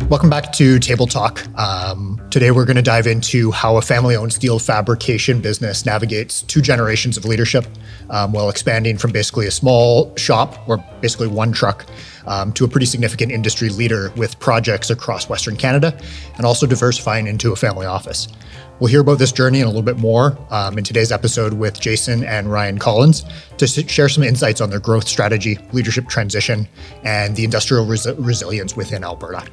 Welcome back to Table Talk. Today we're going to dive into how a family-owned steel fabrication business navigates two generations of leadership while expanding from basically a small shop or basically one truck to a pretty significant industry leader with projects across Western Canada and also diversifying into a family office. We'll hear about this journey and a little bit more in today's episode with Jason and Ryan Collins to share some insights on their growth strategy, leadership transition, and the industrial resilience within Alberta.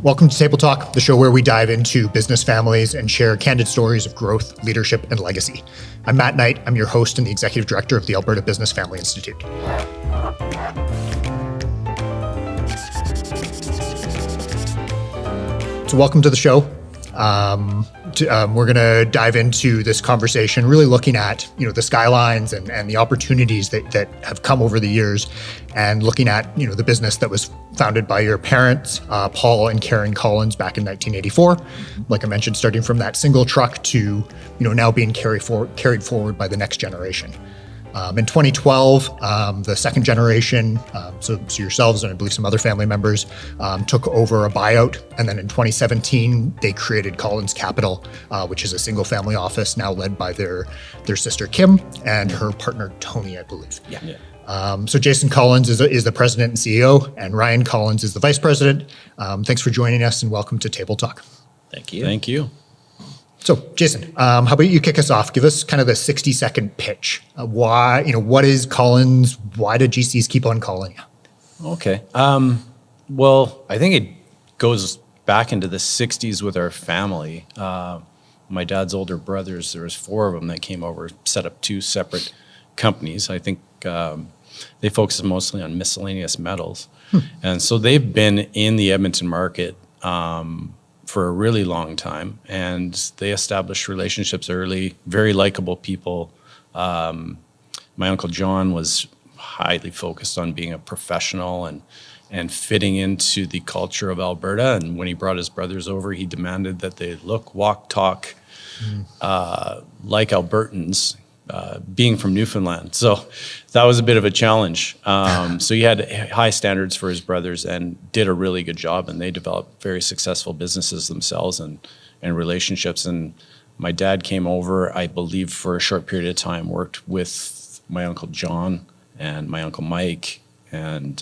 Welcome to Table Talk, the show where we dive into business families and share candid stories of growth, leadership, and legacy. I'm Matt Knight. I'm your host and the executive director of the Alberta Business Family Institute. So welcome to the show. We're going to dive into this conversation, really looking at the skylines and the opportunities that have come over the years, and looking at the business that was founded by your parents, Paul and Karen Collins, back in 1984. Like I mentioned, starting from that single truck to now being carried forward by the next generation. In 2012, the second generation, so yourselves and I believe some other family members, took over a buyout. And then in 2017, they created Collins Capital, which is a single family office now led by their sister Kim and her partner Tony, I believe. Yeah. So Jason Collins is the president and CEO, and Ryan Collins is the vice president. Thanks for joining us and welcome to Table Talk. Thank you. Thank you. So, Jason, how about you kick us off? Give us kind of the 60-second pitch. Why, what is Collins? Why do GCs keep on calling you? Okay. Well, I think it goes back into the 60s with our family. My dad's older brothers, there was 4 of them that came over, set up 2 separate companies. I think they focus mostly on miscellaneous metals. And so they've been in the Edmonton market for a really long time, and they established relationships early, very likable people. My Uncle John was highly focused on being a professional and fitting into the culture of Alberta. And when he brought his brothers over, he demanded that they look, walk, talk like Albertans, being from Newfoundland. So that was a bit of a challenge. So he had high standards for his brothers and did a really good job, and they developed very successful businesses themselves and relationships. And my dad came over, I believe, for a short period of time, worked with my Uncle John and my Uncle Mike, and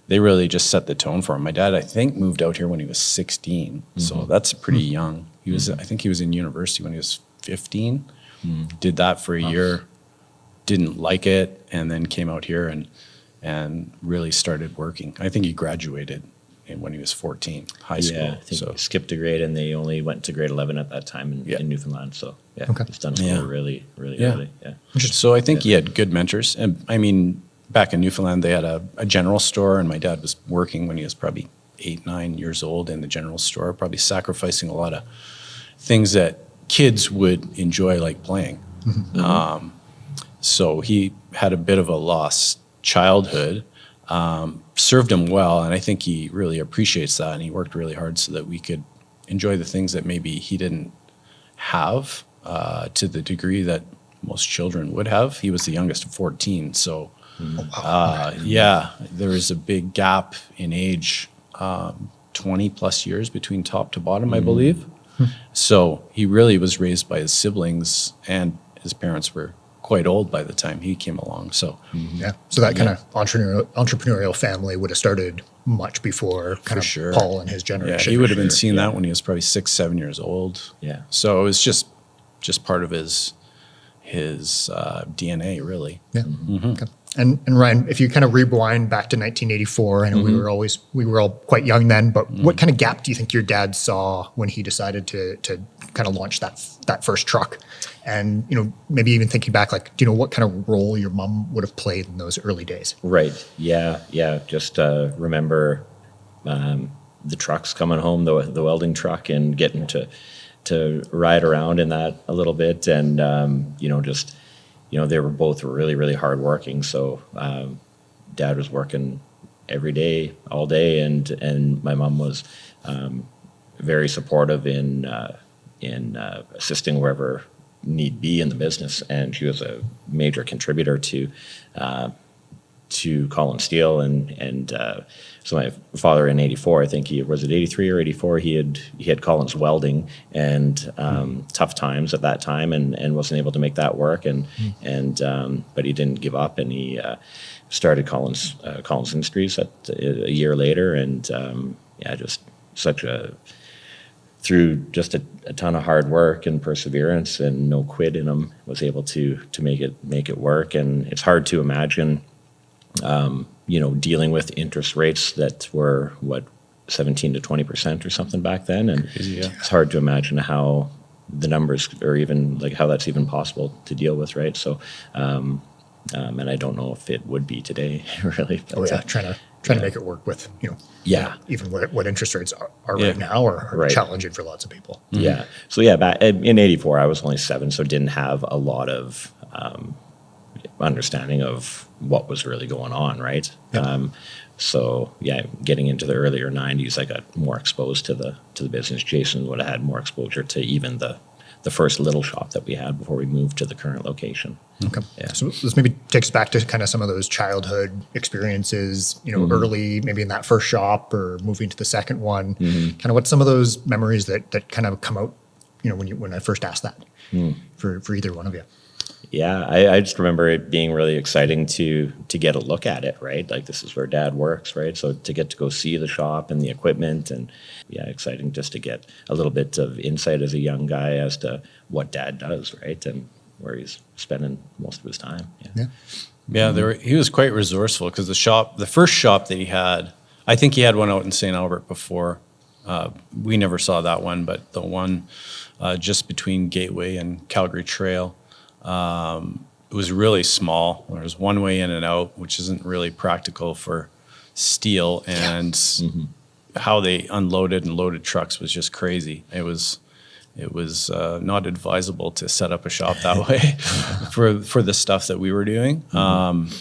they really just set the tone for him. My dad, I think, moved out here when he was 16, so that's pretty young. He was, I think he was in university when he was 15. Did that for a year, didn't like it, and then came out here and really started working. I think he graduated when he was 14, high school. Yeah, I think he skipped a grade, and they only went to grade 11 at that time in Newfoundland. So he's done school really early. Yeah. So I think he had good mentors. And I mean, back in Newfoundland, they had a general store, and my dad was working when he was probably 8, 9 years old in the general store, probably sacrificing a lot of things that kids would enjoy, like playing. So he had a bit of a lost childhood, served him well, and I think he really appreciates that, and he worked really hard so that we could enjoy the things that maybe he didn't have to the degree that most children would have. He was the youngest of 14, so there was a big gap in age, 20 plus years between top to bottom, I believe. So he really was raised by his siblings, and his parents were quite old by the time he came along. So so that kind of entrepreneurial family would have started much before Paul and his generation. Yeah, he would have been seeing that when he was probably 6, 7 years old. Yeah. So it was just part of his DNA, really. Yeah. Okay. And Ryan, if you kind of rewind back to 1984, I know we were all quite young then, but what kind of gap do you think your dad saw when he decided to kind of launch that first truck? And maybe even thinking back, like, do you know what kind of role your mom would have played in those early days? Right. Yeah. Just remember the trucks coming home, the welding truck, and getting to ride around in that a little bit, and they were both really, really hardworking. So Dad was working every day, all day, and my mom was very supportive in assisting wherever need be in the business. And she was a major contributor to to Collins Steel, and so my father in '84, I think he was it '83 or '84, he had Collins Welding, and tough times at that time, and wasn't able to make that work, and but he didn't give up, and he started Collins Industries a year later, and just through just a ton of hard work and perseverance and no quit in him, was able to make it work. And it's hard to imagine, dealing with interest rates that were 17 to 20% or something back then, and it's hard to imagine how the numbers, or even like how that's even possible to deal with, right? So, and I don't know if it would be today, really. But, trying to make it work with, even what interest rates are right now are challenging for lots of people. Mm-hmm. Yeah. So back in '84, I was only 7, so didn't have a lot of understanding of what was really going on, right? Yeah. Getting into the earlier '90s, I got more exposed to the business. Jason would have had more exposure to even the first little shop that we had before we moved to the current location. Okay. Yeah. So this maybe takes us back to kind of some of those childhood experiences, early, maybe in that first shop or moving to the second one. Mm-hmm. Kind of what's some of those memories that kind of come out, when I first asked that for either one of you? Yeah, I just remember it being really exciting to get a look at it, right? Like, this is where Dad works, right? So to get to go see the shop and the equipment, and exciting just to get a little bit of insight as a young guy as to what Dad does, right? And where he's spending most of his time. He was quite resourceful, because the first shop that he had, I think he had one out in St. Albert before. We never saw that one, but the one just between Gateway and Calgary Trail, it was really small. There was one way in and out, which isn't really practical for steel, and how they unloaded and loaded trucks was just crazy. It was not advisable to set up a shop that way for the stuff that we were doing.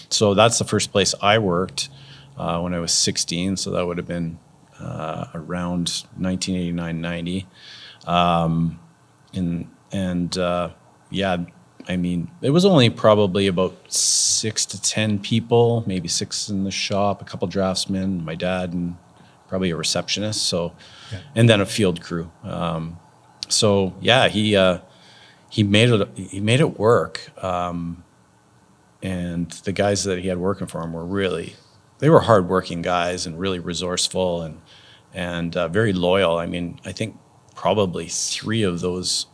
So that's the first place I worked when I was 16. So that would have been around 1989, 90. I mean, it was only probably about 6 to 10 people, maybe 6 in the shop, a couple draftsmen, my dad, and probably a receptionist. So, and then a field crew. He made it work. And the guys that he had working for him they were hardworking guys and really resourceful and very loyal. I mean, I think probably 3 of those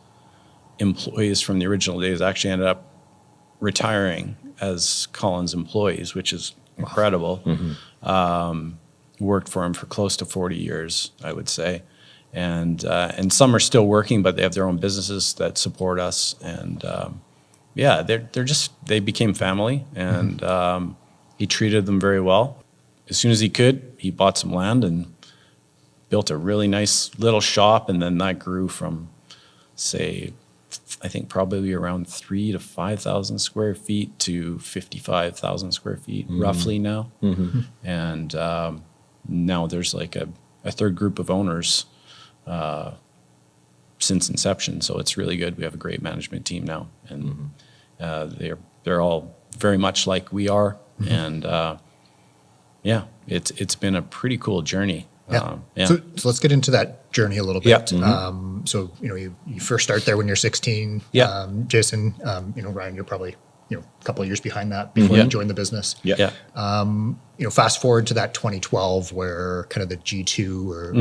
employees from the original days actually ended up retiring as Collins employees, which is incredible. Worked for him for close to 40 years, I would say. And some are still working, but they have their own businesses that support us. And they became family, and he treated them very well. As soon as he could, he bought some land and built a really nice little shop, and then that grew from, say, I think probably around 3,000 to 5,000 square feet to 55,000 square feet roughly now. And now there's like a third group of owners since inception. So it's really good. We have a great management team now, and they're all very much like we are. And it's been a pretty cool journey. So let's get into that journey a little bit. So you first start there when you're 16. Jason, Ryan, you're probably a couple of years behind that before you joined the business. Fast forward to that 2012 where kind of the G2 or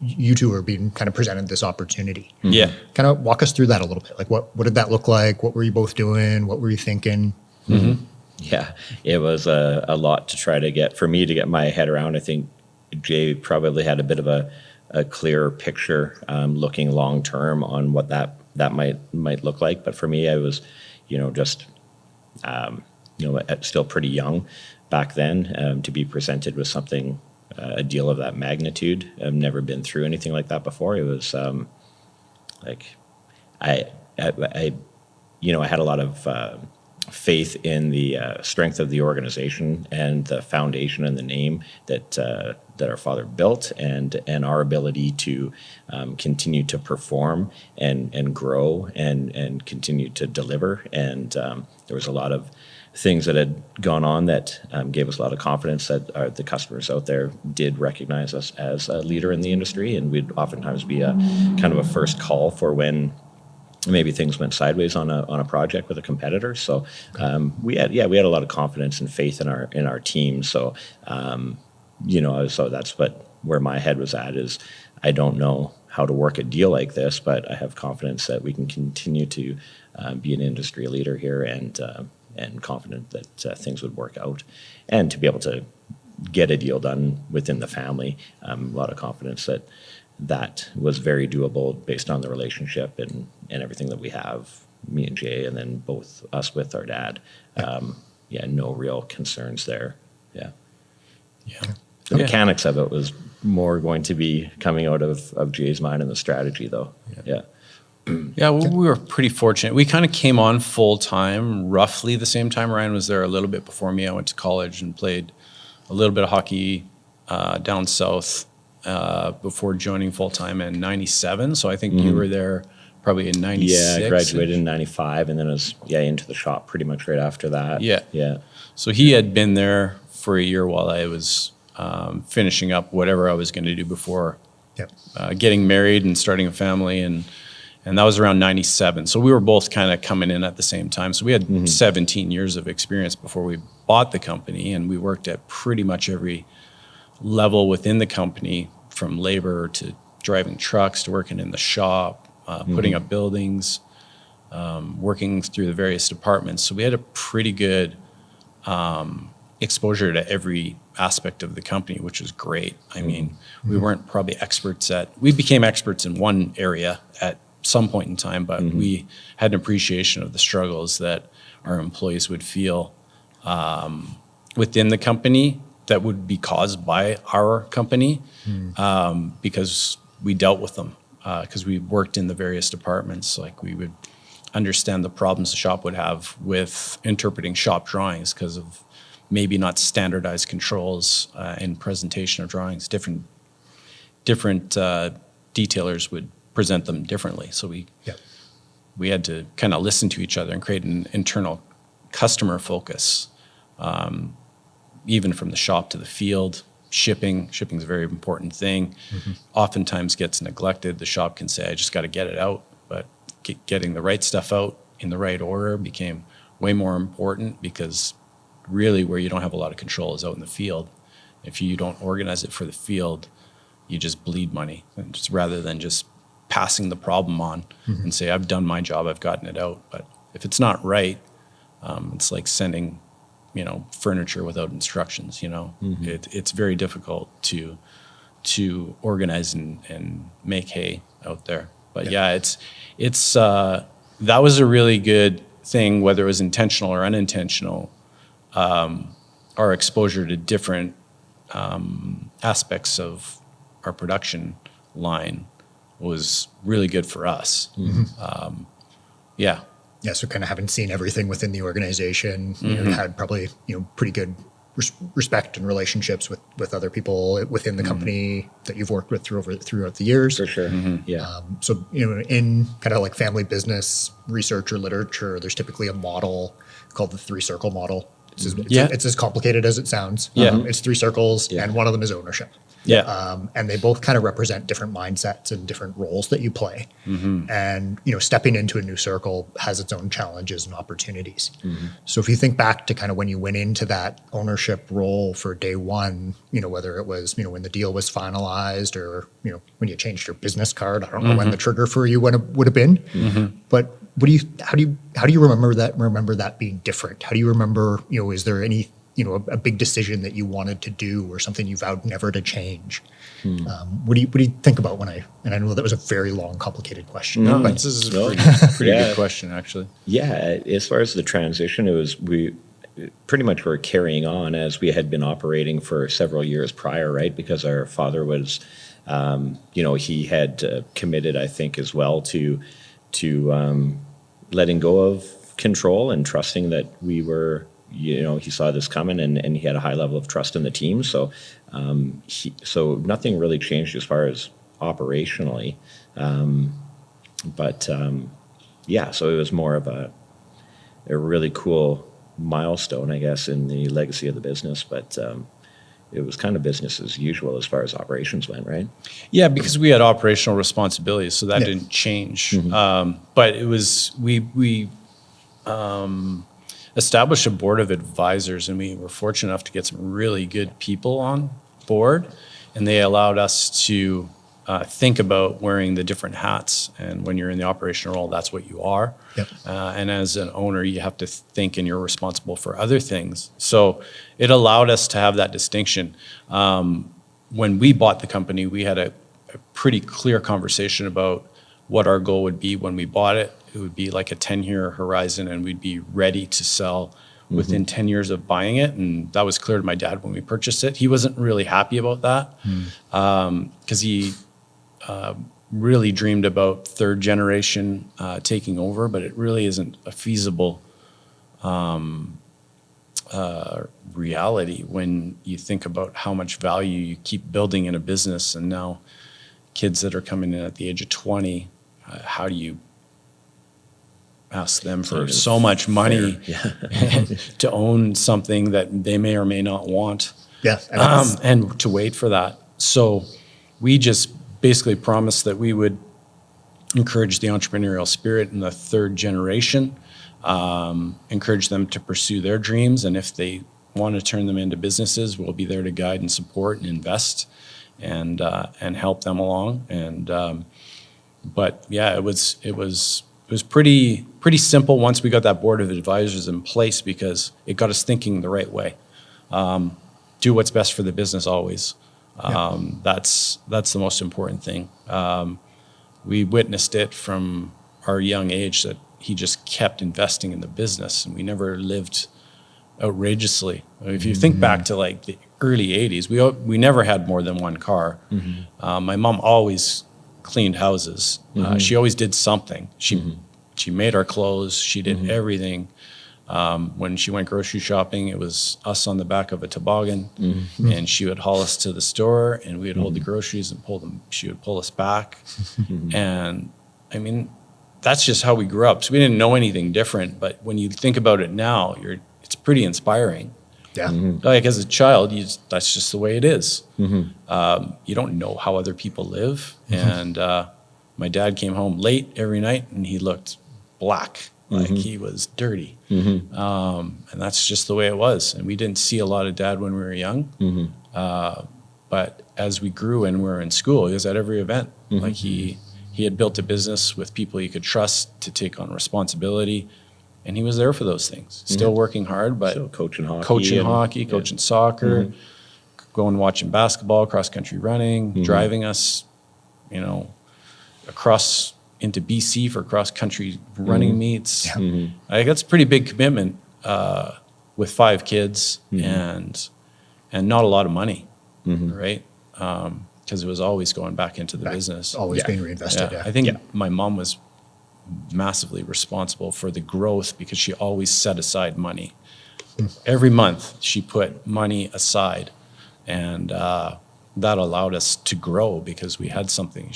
you two are being kind of presented this opportunity. Kind of walk us through that a little bit. Like what did that look like? What were you both doing? What were you thinking? Yeah, it was a lot to try to get my head around. I think Jay probably had a bit of a clearer picture looking long term on what that might look like. But for me, I was, still pretty young back then to be presented with something, a deal of that magnitude. I've never been through anything like that before. It was I had a lot of faith in the strength of the organization and the foundation and the name that our father built, and our ability to continue to perform and grow and continue to deliver. And there was a lot of things that had gone on that gave us a lot of confidence that the customers out there did recognize us as a leader in the industry, and we'd oftentimes be a kind of a first call for when maybe things went sideways on a project with a competitor. So we had a lot of confidence and faith in our team. So so that's where my head was at, is I don't know how to work a deal like this, but I have confidence that we can continue to be an industry leader here, and confident that things would work out, and to be able to get a deal done within the family. A lot of confidence that was very doable based on the relationship and everything that we have, me and Jay, and then both us with our dad. No real concerns there. Yeah. The mechanics of it was more going to be coming out of Jay's mind and the strategy, though. Yeah. Yeah, well, we were pretty fortunate. We kind of came on full time roughly the same time. Ryan was there a little bit before me. I went to college and played a little bit of hockey down south before joining full time in '97. So I think you were there probably in '96. Yeah, I graduated in '95, and then I was into the shop pretty much right after that. Yeah. So he had been there for a year while I was finishing up whatever I was going to do before getting married and starting a family, and that was around '97. So we were both kind of coming in at the same time. So we had 17 years of experience before we bought the company, and we worked at pretty much every level within the company, from labor to driving trucks to working in the shop, putting up buildings, working through the various departments. So we had a pretty good exposure to every aspect of the company, which was great. I mean, we weren't probably we became experts in one area at some point in time, but we had an appreciation of the struggles that our employees would feel within the company that would be caused by our company, because we dealt with them, because we worked in the various departments. Like, we would understand the problems the shop would have with interpreting shop drawings because of maybe not standardized controls in presentation of drawings. Different detailers would present them differently. So we had to kind of listen to each other and create an internal customer focus, even from the shop to the field. Shipping is a very important thing. Oftentimes gets neglected. The shop can say, I just got to get it out, but getting the right stuff out in the right order became way more important, because really where you don't have a lot of control is out in the field. If you don't organize it for the field, you just bleed money, and just rather than just passing the problem on and say, I've done my job, I've gotten it out. But if it's not right, it's like sending furniture without instructions. It's very difficult to organize and make hay out there. But it's that was a really good thing, whether it was intentional or unintentional. Our exposure to different aspects of our production line was really good for us. So kind of having seen everything within the organization, you had probably pretty good respect and relationships with other people within the company that you've worked with throughout the years. For sure. So in kind of like family business research or literature, there's typically a model called the 3-circle model. It's as complicated as it sounds. It's 3 circles, and one of them is ownership. And they both kind of represent different mindsets and different roles that you play. And stepping into a new circle has its own challenges and opportunities. So if you think back to kind of when you went into that ownership role for day one, whether it was when the deal was finalized, or when you changed your business card, I don't know when the trigger for you would have been, but how do you remember that being different? How do you remember, is there any, a big decision that you wanted to do or something you vowed never to change? What do you think about and I know that was a very long, complicated question. No, but this is a pretty good question, actually. Yeah, as far as the transition, we pretty much were carrying on as we had been operating for several years prior, right? Because our father was, he had committed, I think, as well to letting go of control and trusting that we were, he saw this coming, and he had a high level of trust in the team. So so nothing really changed as far as operationally. So it was more of a really cool milestone, I guess, in the legacy of the business, but it was kind of business as usual as far as operations went, right? Yeah, because we had operational responsibilities, so that Yeah. didn't change. But it was we established a board of advisors, and we were fortunate enough to get some really good people on board, and they allowed us to think about wearing the different hats. And when you're in the operational role, that's what you are. Yep. And as an owner, you have to think, and you're responsible for other things. So it allowed us to have that distinction. When we bought the company, we had a pretty clear conversation about what our goal would be when we bought it. It would be like a 10-year horizon, and we'd be ready to sell within 10 years of buying it. And that was clear to my dad when we purchased it. He wasn't really happy about that because he really dreamed about third generation taking over, but it really isn't a feasible reality when you think about how much value you keep building in a business. And now kids that are coming in at the age of 20, how do you ask them for so much money to own something that they may or may not want? Yeah. And to wait for that. So we just basically promised that we would encourage the entrepreneurial spirit in the third generation, encourage them to pursue their dreams. And if they want to turn them into businesses, we'll be there to guide and support and invest and help them along. And, but yeah, it was pretty simple once we got that board of advisors in place, because it got us thinking the right way. Do what's best for the business always. That's the most important thing. We witnessed it from our young age that he just kept investing in the business, and we never lived outrageously. If you think back to like the early 80s, we never had more than one car. My mom always cleaned houses. She always did something. She made our clothes. She did everything. When she went grocery shopping, it was us on the back of a toboggan, and she would haul us to the store, and we would hold the groceries and pull them. She would pull us back. And I mean, that's just how we grew up. So we didn't know anything different, but when you think about it now, it's pretty inspiring. Yeah. Like as a child, that's just the way it is. You don't know how other people live. And my dad came home late every night, and he looked black. Like he was dirty. And that's just the way it was. And we didn't see a lot of dad when we were young. But as we grew and we were in school, he was at every event. Like he had built a business with people he could trust to take on responsibility. And he was there for those things. Still working hard, but So coaching hockey. Coaching soccer, going watching basketball, cross-country running, driving us, across into BC for cross-country running meets. That's a pretty big commitment with 5 kids and not a lot of money, right? Because it was always going back into the business. Always being reinvested. I think my mom was massively responsible for the growth because she always set aside money. Every month she put money aside, and that allowed us to grow because we had something.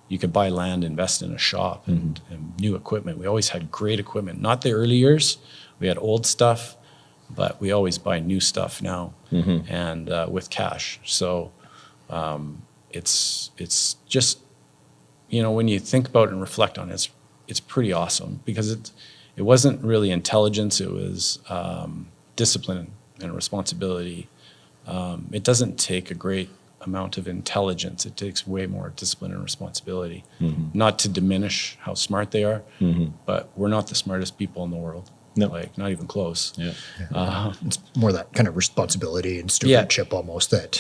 You could buy land, invest in a shop and new equipment. We always had great equipment. Not the early years. We had old stuff, but we always buy new stuff now and with cash. So it's just, when you think about it and reflect on it, it's pretty awesome because it wasn't really intelligence. It was discipline and responsibility. It doesn't take a great amount of intelligence. It takes way more discipline and responsibility. Not to diminish how smart they are, but we're not the smartest people in the world. No. Like not even close. It's more that kind of responsibility and stewardship almost that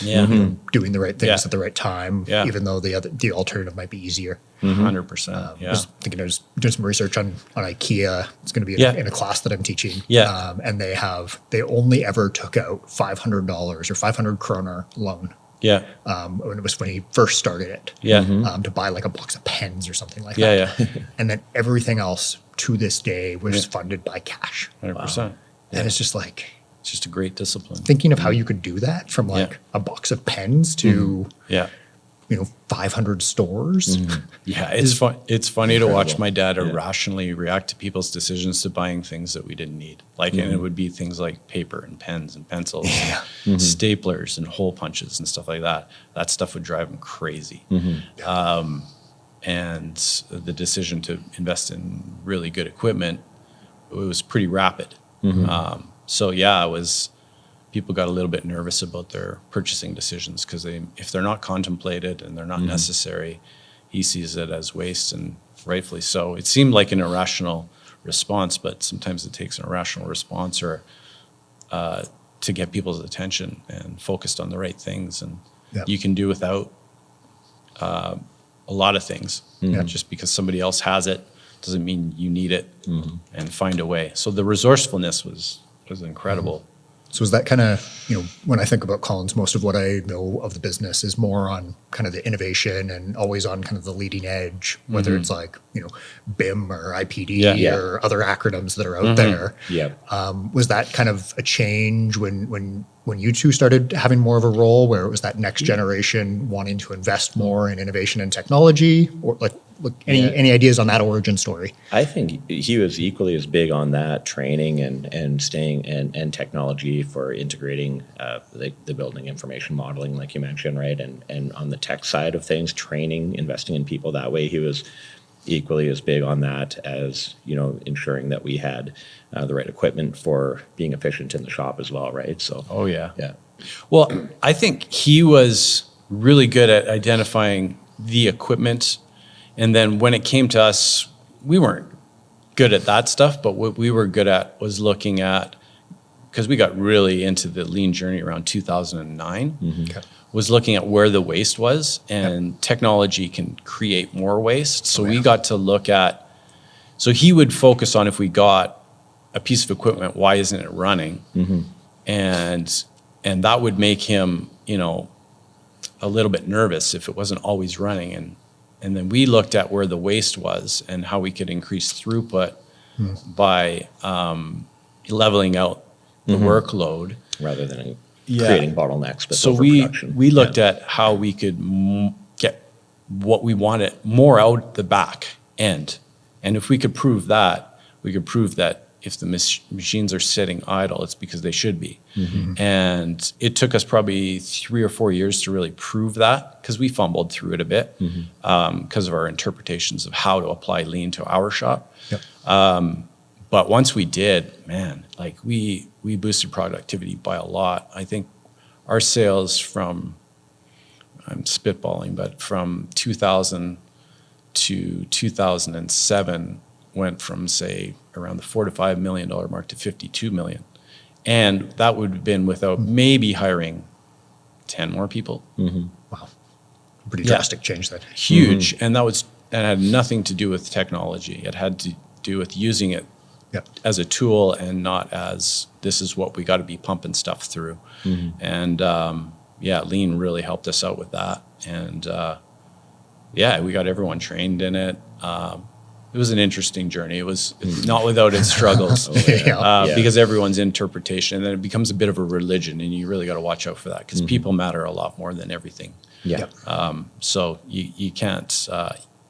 doing the right things at the right time, even though the alternative might be easier. 100%. I was thinking I was doing some research on IKEA. It's going to be in a class that I'm teaching. And they only ever took out $500 or 500 kroner loan. When it was when he first started it. To buy like a box of pens or something like that. And then everything else to this day was funded by cash. 100%. And it's just like, it's just a great discipline. thinking of how you could do that from like a box of pens to, 500 stores. Yeah, it's fun. It's funny to watch Incredible. my dad irrationally react to people's decisions to buying things that we didn't need. Like, and it would be things like paper and pens and pencils, staplers and hole punches and stuff like that. That stuff would drive him crazy. And the decision to invest in really good equipment, it was pretty rapid. So yeah, people got a little bit nervous about their purchasing decisions because if they're not contemplated and they're not necessary, he sees it as waste, and rightfully so. It seemed like an irrational response, but sometimes it takes an irrational response or to get people's attention and focused on the right things. And you can do without a lot of things. Just because somebody else has it doesn't mean you need it, and find a way. So the resourcefulness was incredible. So is that kind of, when I think about Collins, most of what I know of the business is more on kind of the innovation and always on kind of the leading edge, whether it's like, BIM or IPD or other acronyms that are out there. Was that kind of a change when you two started having more of a role where it was that next generation wanting to invest more in innovation and technology, or like any ideas on that origin story? I think he was equally as big on that training and staying and technology for integrating the building information modeling, like you mentioned, right? And on the tech side of things, training, investing in people that way, he was equally as big on that as, ensuring that we had the right equipment for being efficient in the shop as well, right? So, yeah. Well, I think he was really good at identifying the equipment. And then when it came to us, we weren't good at that stuff, but what we were good at was looking at, because we got really into the lean journey around 2009, was looking at where the waste was, and technology can create more waste. So we got to look at, so he would focus on, if we got a piece of equipment, why isn't it running? And that would make him, a little bit nervous if it wasn't always running. And then we looked at where the waste was and how we could increase throughput by leveling out the workload. Rather than creating bottlenecks, but so we looked at how we could get what we wanted more out the back end. And if we could prove that, if the machines are sitting idle, it's because they should be. And it took us probably 3 or 4 years to really prove that, because we fumbled through it a bit because of our interpretations of how to apply lean to our shop. But once we did, man, like we boosted productivity by a lot. I think our sales from, I'm spitballing, but from 2000 to 2007 went from, say, around the $4 to $5 million mark to $52 million. And that would have been without maybe hiring 10 more people. Wow. Pretty drastic change then. Huge. And that had nothing to do with technology. It had to do with using it as a tool and not as, this is what we got to be pumping stuff through. And lean really helped us out with that. And we got everyone trained in it. It was an interesting journey. It was not without its struggles, because everyone's interpretation, and then it becomes a bit of a religion, and you really got to watch out for that, because people matter a lot more than everything. So you can't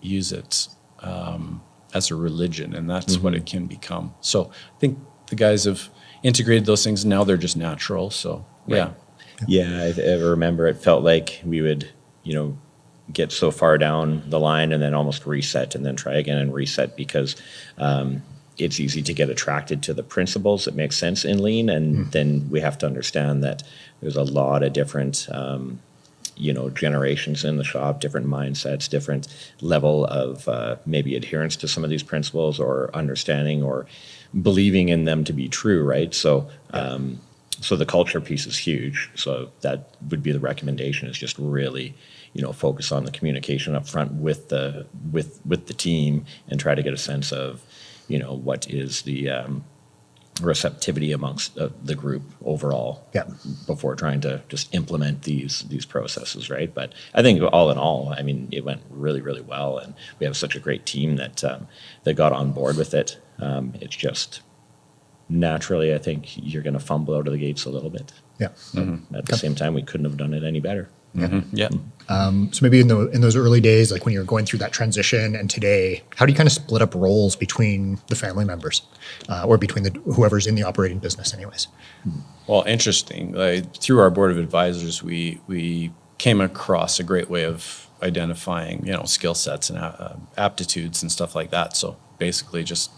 use it as a religion, and that's what it can become. So I think the guys have integrated those things. Now they're just natural. So I remember it felt like we would, get so far down the line and then almost reset and then try again and reset, because it's easy to get attracted to the principles that make sense in lean, and then we have to understand that there's a lot of different generations in the shop, different mindsets, different level of maybe adherence to some of these principles, or understanding or believing in them to be true, right? So so the culture piece is huge. So that would be the recommendation, is just really focus on the communication up front with the team, and try to get a sense of what is the receptivity amongst the group overall before trying to just implement these processes, right? But I think all in all, I mean, it went really, really well, and we have such a great team that got on board with it. It's just naturally, I think you're going to fumble out of the gates a little bit. At the same time, we couldn't have done it any better. Yeah. So maybe in those early days, like when you're going through that transition and today, how do you kind of split up roles between the family members or between whoever's in the operating business anyways? Well, interesting. Like, through our board of advisors, we came across a great way of identifying, skill sets and aptitudes and stuff like that. So basically, just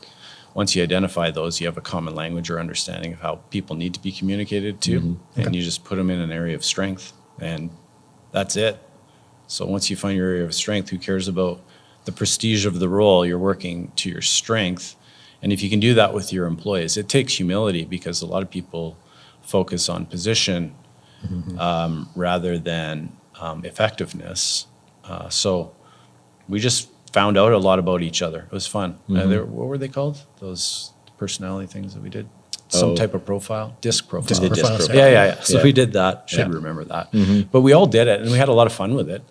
once you identify those, you have a common language or understanding of how people need to be communicated to, and you just put them in an area of strength, and that's it. So once you find your area of strength, who cares about the prestige of the role? You're working to your strength. And if you can do that with your employees, it takes humility, because a lot of people focus on position rather than effectiveness. So we just found out a lot about each other. It was fun. What were they called? Those personality things that we did? Some type of profile? Disc profile. Disc profiles, Yeah. So we did that. Should remember that. But we all did it, and we had a lot of fun with it.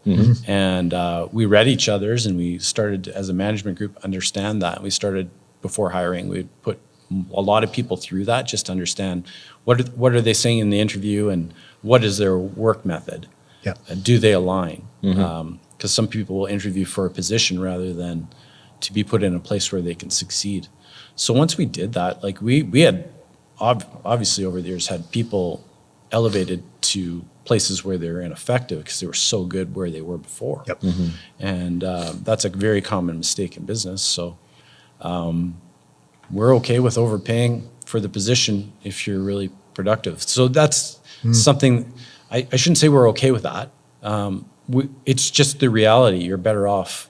And we read each other's, and we started, as a management group, understand that. We started, before hiring, we put a lot of people through that just to understand what are they saying in the interview, and what is their work method. Yeah. And do they align? Because some people will interview for a position rather than to be put in a place where they can succeed. So once we did that, like we had obviously over the years had people elevated to places where they were ineffective because they were so good where they were before. Yep. And that's a very common mistake in business. So we're okay with overpaying for the position if you're really productive. So that's something, I shouldn't say we're okay with that. It's just the reality. You're better off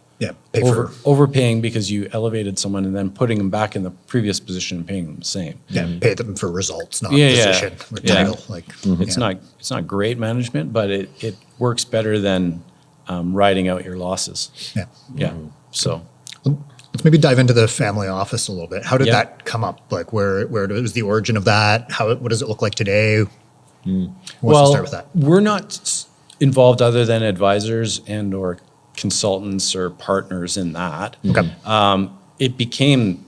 overpaying because you elevated someone and then putting them back in the previous position and paying them the same. Yeah, pay them for results, not position or title. Like it's not great management, but it works better than riding out your losses. Yeah. So let's maybe dive into the family office a little bit. How did that come up? Like where was the origin of that? What does it look like today? Who wants to start with that? We're not involved other than advisors and or consultants or partners in that. Okay. It became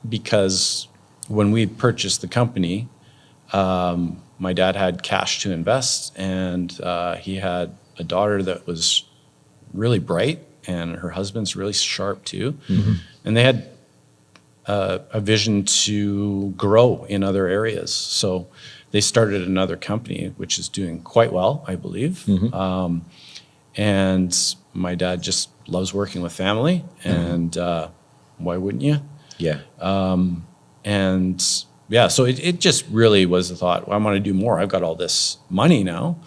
because when we purchased the company, my dad had cash to invest, and he had a daughter that was really bright, and her husband's really sharp too. And they had a vision to grow in other areas. So they started another company, which is doing quite well, I believe. And my dad just loves working with family, and why wouldn't you? Yeah. So it just really was the thought, well, I want to do more. I've got all this money now,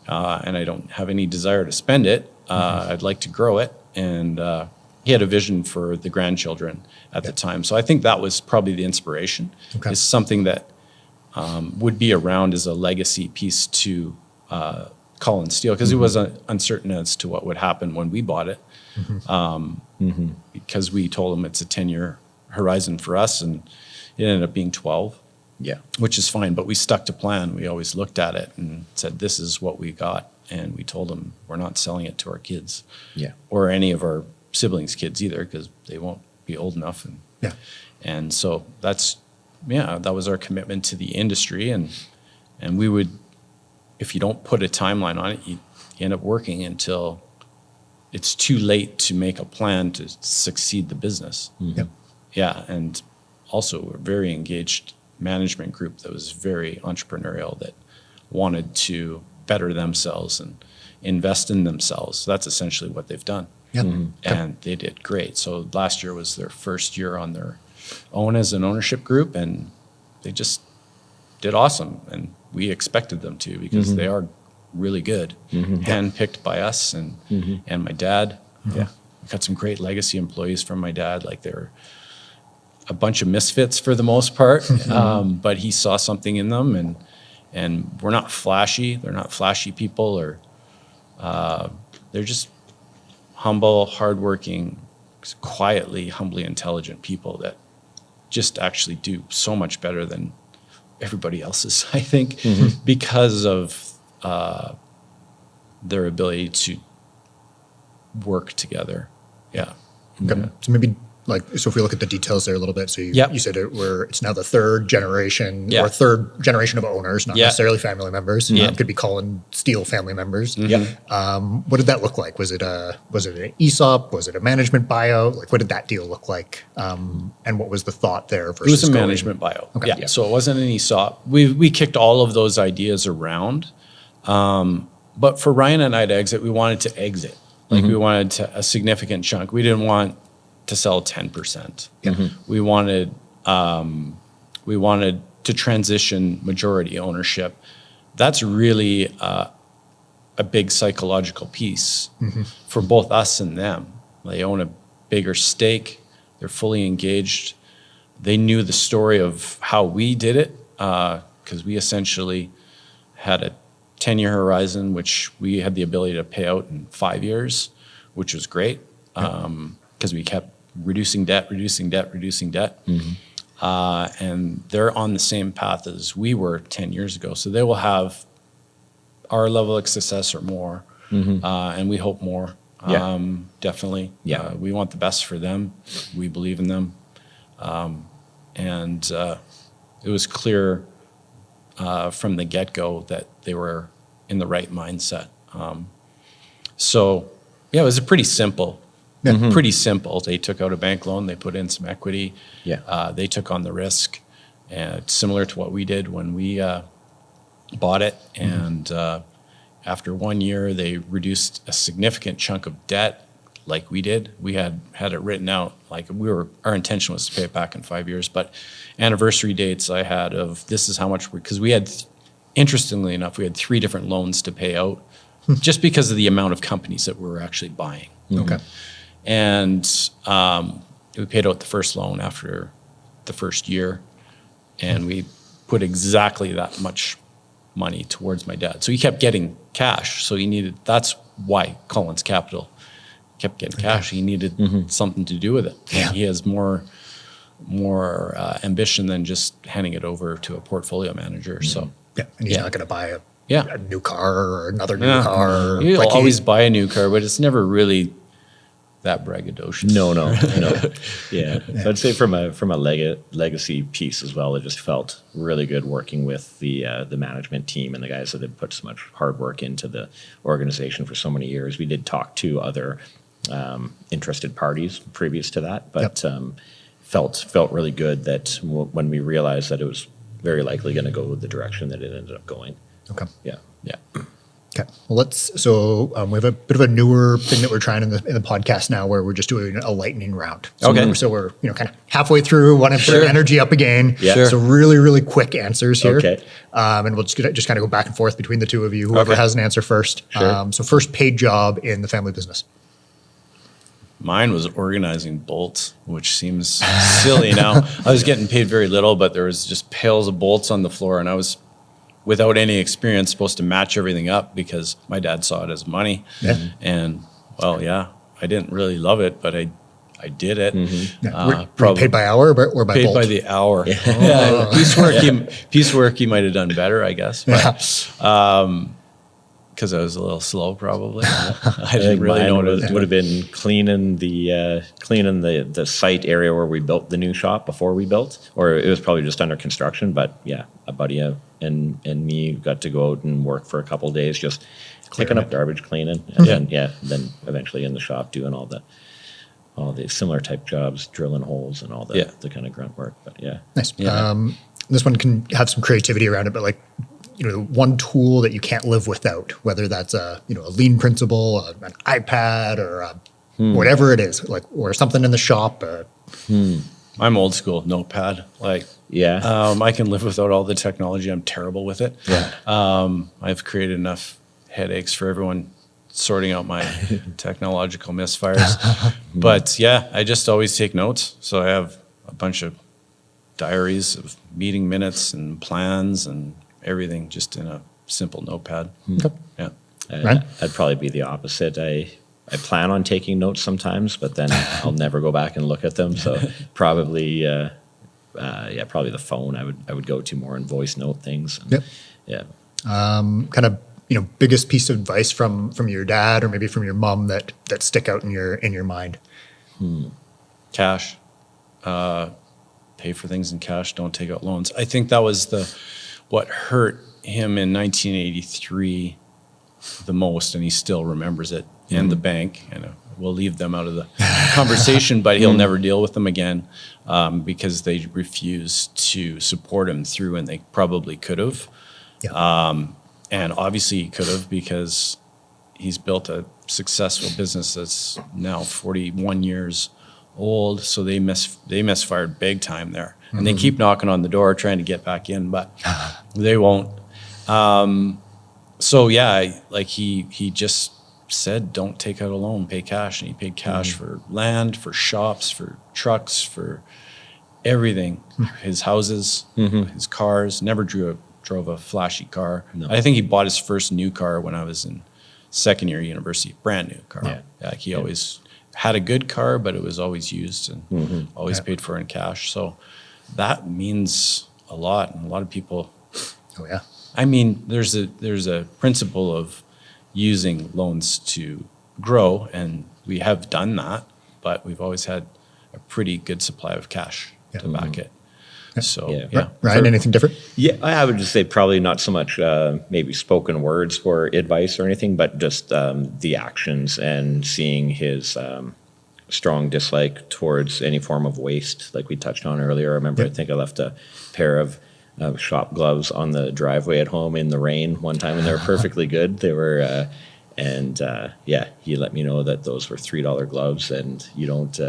and I don't have any desire to spend it. I'd like to grow it. And he had a vision for the grandchildren at the time. So I think that was probably the inspiration. Is something that would be around as a legacy piece to Colin Steele, because he was uncertain as to what would happen when we bought it, because we told him it's a 10-year horizon for us, and it ended up being 12. Yeah. Which is fine, but we stuck to plan. We always looked at it and said, this is what we got. And we told them we're not selling it to our kids. Yeah. Or any of our siblings' kids either, because they won't be old enough. And so that was our commitment to the industry. And we would, if you don't put a timeline on it, you end up working until it's too late to make a plan to succeed the business. Yeah, and also we're a very engaged management group that was very entrepreneurial, that wanted to better themselves and invest in themselves. That's essentially what they've done. And they did great. So last year was their first year on their own as an ownership group, and they just did awesome. And we expected them to, because they are really good, handpicked by us and my dad. We got some great legacy employees from my dad. Like, they're a bunch of misfits for the most part, but he saw something in them, and we're not flashy. They're not flashy people, or they're just humble, hardworking, quietly, humbly intelligent people that just actually do so much better than everybody else's, I think, because of their ability to work together. So maybe Like, so if we look at the details there a little bit, so Yep. you said it's now the third generation Yeah. or third generation of owners, not Yeah. necessarily family members. Yeah. Could be Colin Steele family members. Yep. What did that look like? Was it an ESOP? Was it a management buyout? Like, what did that deal look like? And what was the thought there versus It was a going- management buyout. Okay. Yeah. So it wasn't an ESOP. We kicked all of those ideas around. But for Ryan and I to exit, we wanted to exit. Like we wanted a significant chunk. We didn't want to sell 10%. We wanted to transition majority ownership. That's really a big psychological piece for both us and them. They own a bigger stake. They're fully engaged. They knew the story of how we did it because we essentially had a 10-year horizon, which we had the ability to pay out in 5 years, which was great because we kept reducing debt. And they're on the same path as we were 10 years ago. So they will have our level of success or more, and we hope more, definitely. Yeah. We want the best for them. We believe in them. And it was clear from the get-go that they were in the right mindset. So, yeah, it was pretty simple. Pretty simple. They took out a bank loan. They put in some equity. Yeah. They took on the risk, and similar to what we did when we bought it. And after 1 year, they reduced a significant chunk of debt, like we did. We had it written out. Like our intention was to pay it back in 5 years. But anniversary dates I had of this is how much because we had, interestingly enough, we had 3 different loans to pay out, just because of the amount of companies that we were actually buying. Okay. And we paid out the first loan after the first year, and we put exactly that much money towards my dad. So he kept getting cash. So that's why Collins Capital kept getting cash. He needed something to do with it. Yeah. And he has more ambition than just handing it over to a portfolio manager. So Yeah, and he's not going to buy a new car or another new car. He'll always buy a new car, but it's never really that braggadocious. No. Yeah. So I'd say from a legacy piece as well, it just felt really good working with the management team and the guys that had put so much hard work into the organization for so many years. We did talk to other interested parties previous to that, but felt really good that when we realized that it was very likely going to go the direction that it ended up going. Okay. Yeah. Okay. Well, we have a bit of a newer thing that we're trying in the podcast now, where we're just doing a lightning round. So Okay. So we're kind of halfway through, want to put our energy up again. Yeah. Sure. So really, really quick answers here. Okay. And we'll just kind of go back and forth between the two of you. Whoever has an answer first. Sure. So first paid job in the family business. Mine was organizing bolts, which seems silly now. I was getting paid very little, but there was just pails of bolts on the floor, and I was, without any experience, supposed to match everything up because my dad saw it as money. Yeah. And, I didn't really love it, but I did it. Yeah. Were you paid by hour or by Paid bolt? by the hour. Yeah. Piecework, he might have done better, I guess. Because I was a little slow, probably. I didn't really know what I was doing. Would have been cleaning the site area where we built the new shop before we built, or it was probably just under construction. But yeah, a buddy and me got to go out and work for a couple of days, just picking up garbage, cleaning, and then eventually in the shop doing all the similar type jobs, drilling holes and all the kind of grunt work. But yeah, Nice. Yeah. This one can have some creativity around it, but one tool that you can't live without, whether that's a lean principle, an iPad, or whatever it is, or something in the shop. I'm old school, notepad. I can live without all the technology. I'm terrible with it. Yeah. I've created enough headaches for everyone sorting out my technological misfires. But I just always take notes. So I have a bunch of diaries of meeting minutes and plans and everything just in a simple notepad. Okay. Yeah. Right. I'd probably be the opposite. I plan on taking notes sometimes, but then I'll never go back and look at them. So probably the phone I would go to more and voice note things. And, Yep. Kind of biggest piece of advice from your dad or maybe from your mom that stick out in your mind. cash, pay for things in cash, don't take out loans. I think that was what hurt him in 1983 the most, and he still remembers it. And the bank, and we'll leave them out of the conversation, but he'll never deal with them again because they refused to support him through, and they probably could have. Yeah. And obviously he could have, because he's built a successful business that's now 41 years old. So they misfired big time there. And they keep knocking on the door trying to get back in, but they won't. So yeah, like he just said, don't take out a loan, pay cash. And he paid cash for land, for shops, for trucks, for everything, his houses, his cars, never drove a flashy car. No. I think he bought his first new car when I was in second year university, brand new car. Yeah. Like he always had a good car, but it was always used and always paid for in cash. So that means a lot. And a lot of people, Oh yeah. I mean, there's a principle of using loans to grow, and we have done that, but we've always had a pretty good supply of cash to back it. So, Yeah. Ryan, anything different? Yeah, I would just say probably not so much maybe spoken words for advice or anything, but just the actions and seeing his strong dislike towards any form of waste, like we touched on earlier. I remember, I think I left a pair of shop gloves on the driveway at home in the rain one time, and they were perfectly good. They were, he let me know that those were $3 gloves, and you don't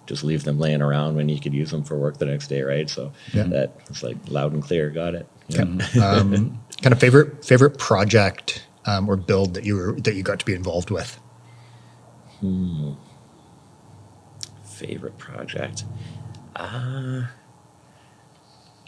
just leave them laying around when you could use them for work the next day, right? So that was like loud and clear. Got it. Yeah. Kind of favorite project or build that you got to be involved with? Favorite project.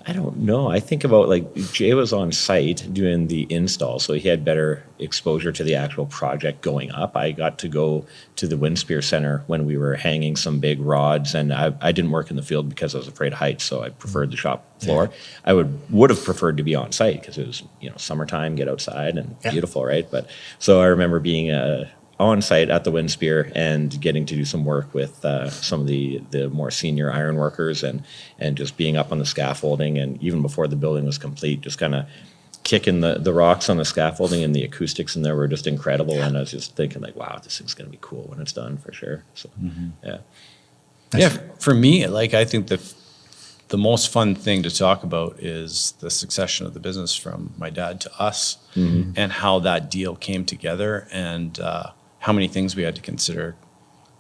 I don't know. I think about, like, Jay was on site doing the install, so he had better exposure to the actual project going up. I got to go to the Windspear Center when we were hanging some big rods, and I didn't work in the field because I was afraid of heights, so I preferred the shop floor. I would have preferred to be on site because it was, summertime, get outside and beautiful, right? But so I remember being on site at the Windspear and getting to do some work with some of the more senior iron workers and just being up on the scaffolding, and even before the building was complete, just kind of kicking the rocks on the scaffolding, and the acoustics in there were just incredible. And I was just thinking, like, wow, this thing's going to be cool when it's done, for sure. So, For me, like, I think the most fun thing to talk about is the succession of the business from my dad to us, and how that deal came together, and how many things we had to consider.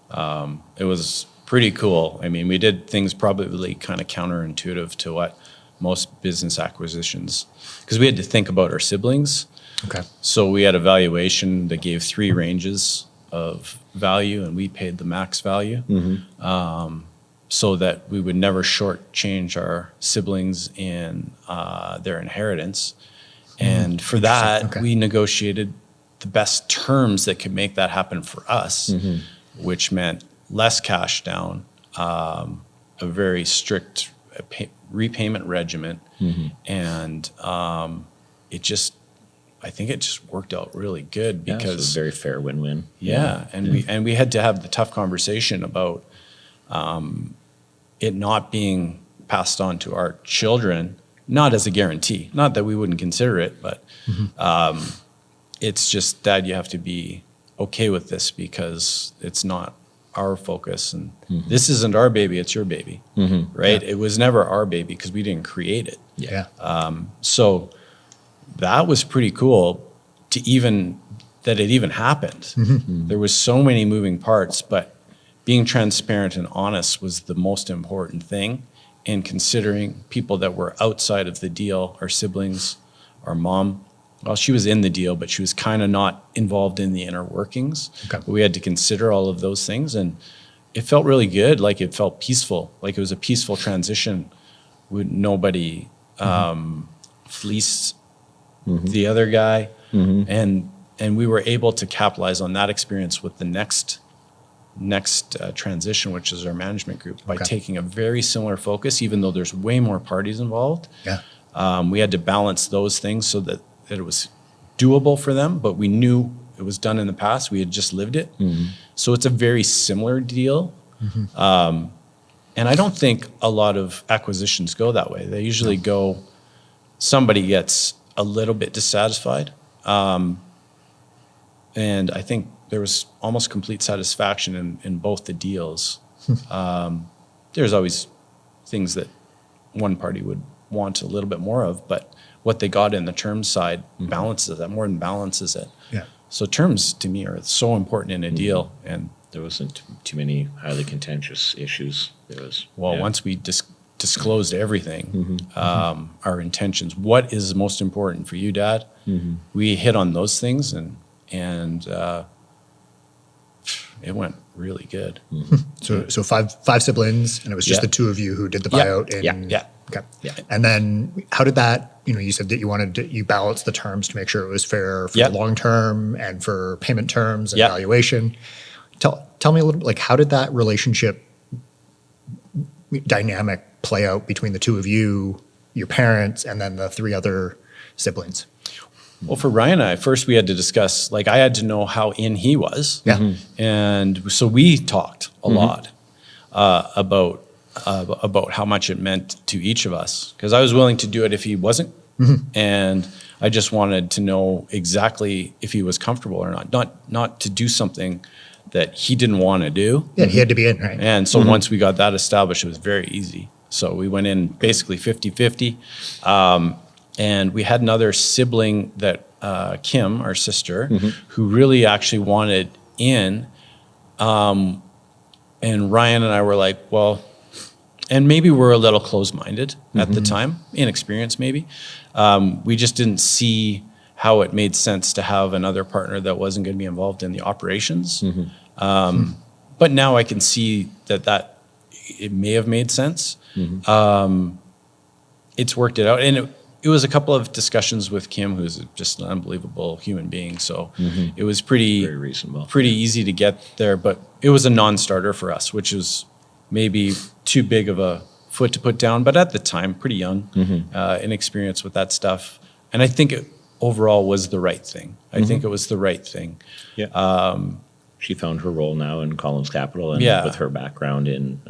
It was pretty cool. I mean, we did things probably kind of counterintuitive to what most business acquisitions, because we had to think about our siblings. Okay. So we had a valuation that gave 3 ranges of value, and we paid the max value, so that we would never shortchange our siblings in their inheritance. And for that, we negotiated the best terms that could make that happen for us, which meant less cash down, a very strict repayment regimen, and I think it just worked out really good because it was a very fair win-win. And we had to have the tough conversation about it not being passed on to our children, not as a guarantee, not that we wouldn't consider it, but it's just that you have to be okay with this because it's not our focus, and this isn't our baby, it's your baby, right? It was never our baby because we didn't create it. So that was pretty cool that it even happened. There was so many moving parts, but being transparent and honest was the most important thing, and considering people that were outside of the deal, our siblings, our mom. Well, she was in the deal, but she was kind of not involved in the inner workings. But we had to consider all of those things, and it felt really good. Like, it felt peaceful. Like, it was a peaceful transition. Nobody fleeced the other guy, and we were able to capitalize on that experience with the next transition, which is our management group, by taking a very similar focus, even though there's way more parties involved. We had to balance those things so that it was doable for them, but we knew it was done in the past. We had just lived it. So it's a very similar deal. And I don't think a lot of acquisitions go that way. They usually go, somebody gets a little bit dissatisfied. And I think there was almost complete satisfaction in both the deals. There's always things that one party would want a little bit more of, but what they got in the terms side balances that, more than balances it. Yeah. So terms to me are so important in a deal. And There wasn't too many highly contentious issues. There was, once we disclosed everything, our intentions, what is most important for you, Dad? We hit on those things, and it went really good. So five siblings, and it was just Yeah. the two of you who did the Yeah. buyout. Yeah. Okay. Yeah. And then how did that? You said that you balanced the terms to make sure it was fair for Yeah. the long term and for payment terms and Yeah. valuation. Tell me a little bit, like, how did that relationship dynamic play out between the two of you, your parents, and then the three other siblings? Well, for Ryan and I, first we had to discuss, like, I had to know how in he was. Yeah. And so we talked a lot about how much it meant to each of us, because I was willing to do it if he wasn't. And I just wanted to know exactly if he was comfortable or not, not to do something that he didn't want to do. Yeah, he had to be in, right? And so once we got that established, it was very easy. So we went in basically 50-50. And we had another sibling that, Kim, our sister, who really actually wanted in. And Ryan and I were like, well, and maybe we're a little closed-minded at the time, inexperienced maybe. We just didn't see how it made sense to have another partner that wasn't going to be involved in the operations. But now I can see that it may have made sense. It's worked it out. And it was a couple of discussions with Kim, who's just an unbelievable human being. So it was very reasonable. pretty easy to get there. But it was a non-starter for us, which is maybe too big of a foot to put down. But at the time, pretty young, inexperienced with that stuff. And I think it overall was the right thing. I think it was the right thing. Yeah. She found her role now in Collins Capital, and Yeah. with her background in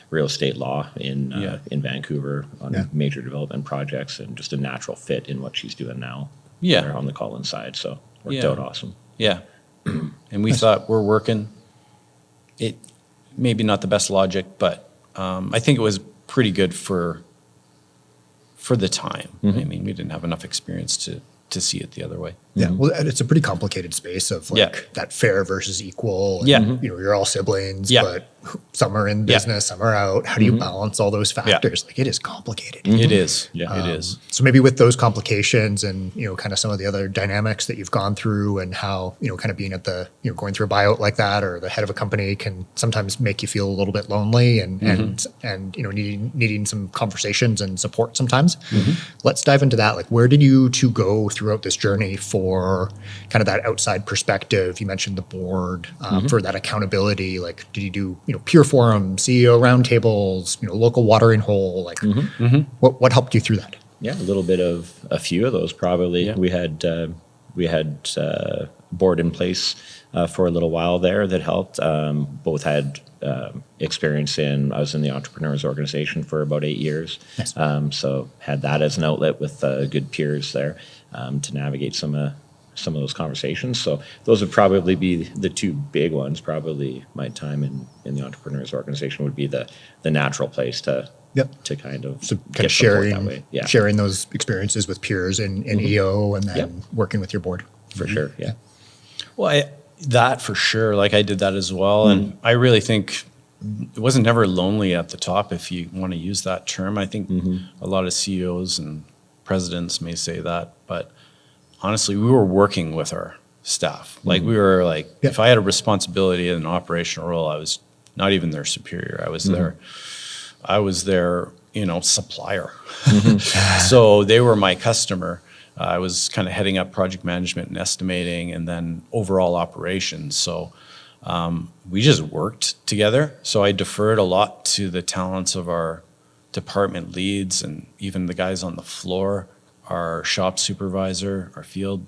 real estate law in Vancouver on major development projects, and just a natural fit in what she's doing now. Yeah. there on the Collins side. So worked Yeah. out awesome. Yeah. And we thought we're working. It maybe not the best logic, but I think it was pretty good for the time. I mean, we didn't have enough experience to see it the other way. Yeah, well, and it's a pretty complicated space of like that fair versus equal. And, Yeah. You're all siblings, Yeah. but some are in business, some are out. How do you balance all those factors? Like, it is complicated. It is. Yeah. It is. So maybe with those complications and, kind of some of the other dynamics that you've gone through, and how, kind of being at the, going through a buyout like that, or the head of a company, can sometimes make you feel a little bit lonely and needing some conversations and support sometimes. Let's dive into that. Like, where did you two go throughout this journey for kind of that outside perspective? You mentioned the board, for that accountability. Like, did you do, peer forum, CEO roundtables, local watering hole? Like, what helped you through that? Yeah, a little bit of a few of those probably. Yeah. We had board in place for a little while there that helped. Both had experience in. I was in the entrepreneurs organization for about 8 years, Nice. so had that as an outlet with good peers there to navigate some of those conversations. So those would probably be the two big ones. Probably my time in the entrepreneurs organization would be the natural place to kind of get support that way. Yeah, sharing those experiences with peers in EO, and then working with your board. for sure. Yeah. Well, that for sure. Like, I did that as well. And I really think it wasn't never lonely at the top, if you want to use that term. I think a lot of CEOs and presidents may say that, but honestly, we were working with our staff. Like, we were like, if I had a responsibility in an operational role, I was not even their superior. I was their supplier. So they were my customer. I was kind of heading up project management and estimating, and then overall operations. So we just worked together. So I deferred a lot to the talents of our department leads, and even the guys on the floor, our shop supervisor, our field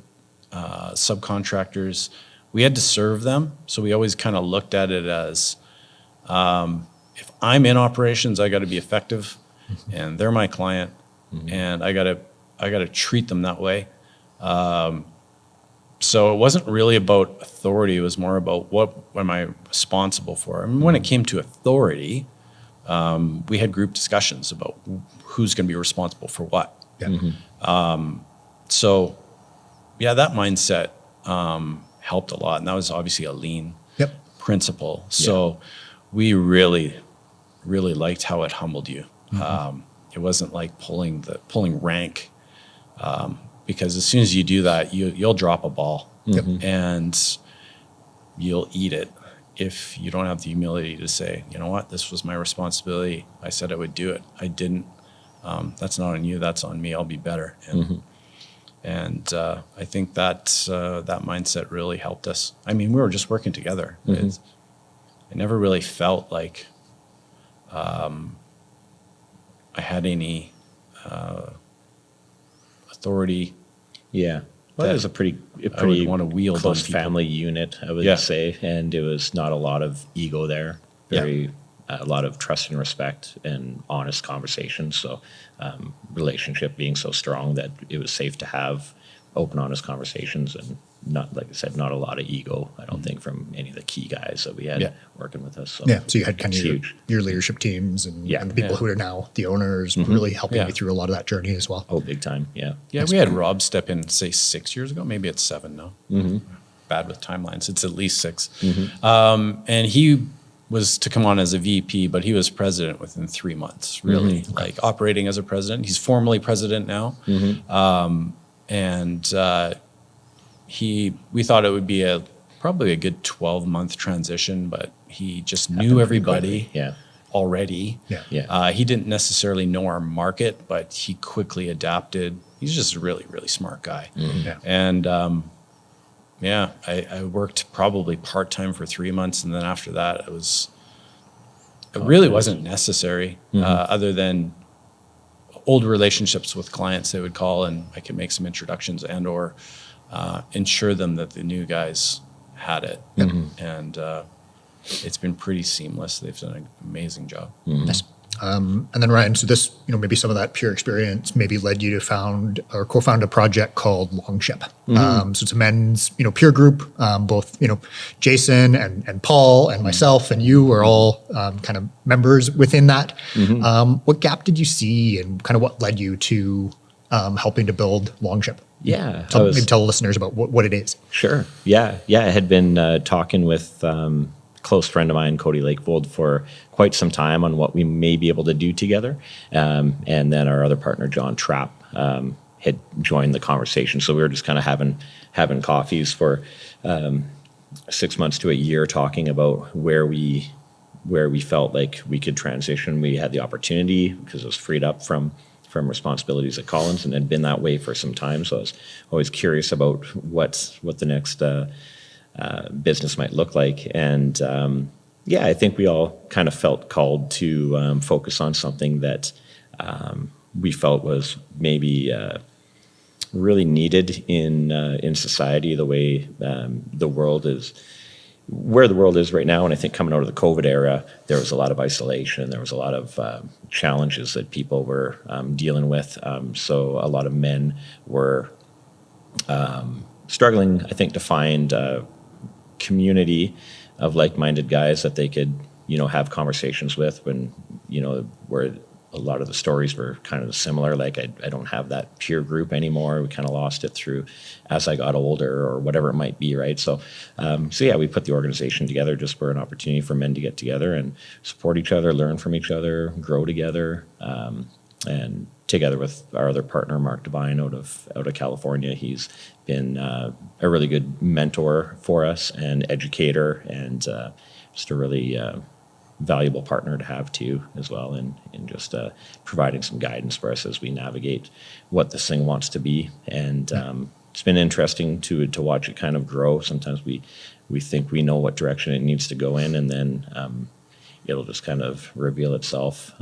subcontractors. We had to serve them. So we always kind of looked at it as if I'm in operations, I got to be effective, and they're my client, and I gotta treat them that way. So it wasn't really about authority. It was more about what am I responsible for. I mean, when it came to authority, we had group discussions about who's going to be responsible for what. Yeah. So, yeah, that mindset helped a lot, and that was obviously a lean Yep. principle. So we really, really liked how it humbled you. It wasn't like pulling rank, because as soon as you do that, you'll drop a ball and you'll eat it if you don't have the humility to say, you know what, this was my responsibility. I said I would do it. I didn't. That's not on you. That's on me. I'll be better. And I think that that mindset really helped us. I mean, we were just working together. I never really felt like I had any authority. Yeah. Well, it was a pretty wanna wield on close people. family unit, I would say, and it was not a lot of ego there. A lot of trust and respect and honest conversations. So, relationship being so strong that it was safe to have open, honest conversations, and not, like I said, not a lot of ego. I don't think from any of the key guys that we had working with us. So So you had kind of your leadership teams and the people who are now the owners really helping you through a lot of that journey as well. Oh, big time. Yeah. Yeah, we had Rob step in, say, 6 years ago. Maybe it's 7 now. Bad with timelines. It's at least 6. And he was to come on as a VP, but he was president within 3 months, really, like operating as a president. He's formally president now. We thought it would be probably a good 12-month transition, but he just knew everybody already. He didn't necessarily know our market, but he quickly adapted. He's just a really, really smart guy. And I worked probably part-time for 3 months, and then after that, it really wasn't necessary, other than old relationships with clients they would call, and I could make some introductions and or ensure them that the new guys had it. And it's been pretty seamless. They've done an amazing job. Yes. And then Ryan, so this, maybe some of that peer experience maybe led you to found or co-found a project called Longship. So it's a men's, peer group. Both, Jason and Paul and myself and you are all kind of members within that. What gap did you see, and kind of what led you to helping to build Longship? Yeah. Maybe tell listeners about what it is. Sure. Yeah. I had been talking with close friend of mine, Cody Lakevold, for quite some time on what we may be able to do together. And then our other partner, John Trapp, had joined the conversation. So we were just kind of having coffees for 6 months to a year, talking about where we felt like we could transition. We had the opportunity because it was freed up from responsibilities at Collins, and had been that way for some time. So I was always curious about what the next business might look like. And I think we all kind of felt called to focus on something that we felt was maybe really needed in society, the way the world is, where the world is right now. And I think coming out of the COVID era, there was a lot of isolation. There was a lot of challenges that people were dealing with. So a lot of men were struggling, I think, to find community of like-minded guys that they could, have conversations with when, where a lot of the stories were kind of similar. Like I don't have that peer group anymore. We kind of lost it through as I got older or whatever it might be, right? So we put the organization together just for an opportunity for men to get together and support each other, learn from each other, grow together, and together with our other partner, Mark Devine, out of California. He's been a really good mentor for us and educator, and just a really valuable partner to have too as well, in just providing some guidance for us as we navigate what this thing wants to be. And it's been interesting to watch it kind of grow. Sometimes we think we know what direction it needs to go in, and then it'll just kind of reveal itself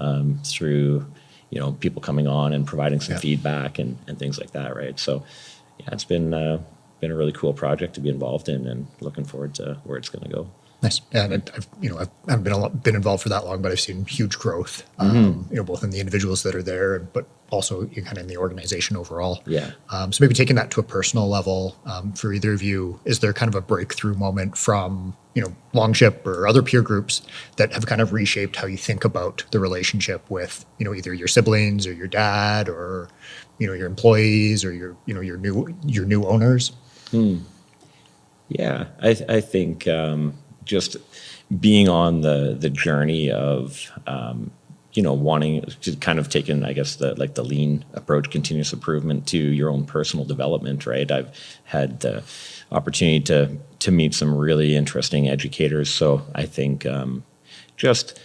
through people coming on and providing some feedback and things like that, right? So it's been a really cool project to be involved in, and looking forward to where it's going to go. Nice. And I haven't been involved for that long, but I've seen huge growth, both in the individuals that are there, but also kind of in the organization overall. Yeah. So maybe taking that to a personal level, for either of you, is there kind of a breakthrough moment from, Longship or other peer groups that have kind of reshaped how you think about the relationship with, either your siblings or your dad or, your employees or your new owners? Yeah, I think just being on the journey of wanting to kind of take in, I guess, the lean approach, continuous improvement to your own personal development, right? I've had the opportunity to meet some really interesting educators. So I think just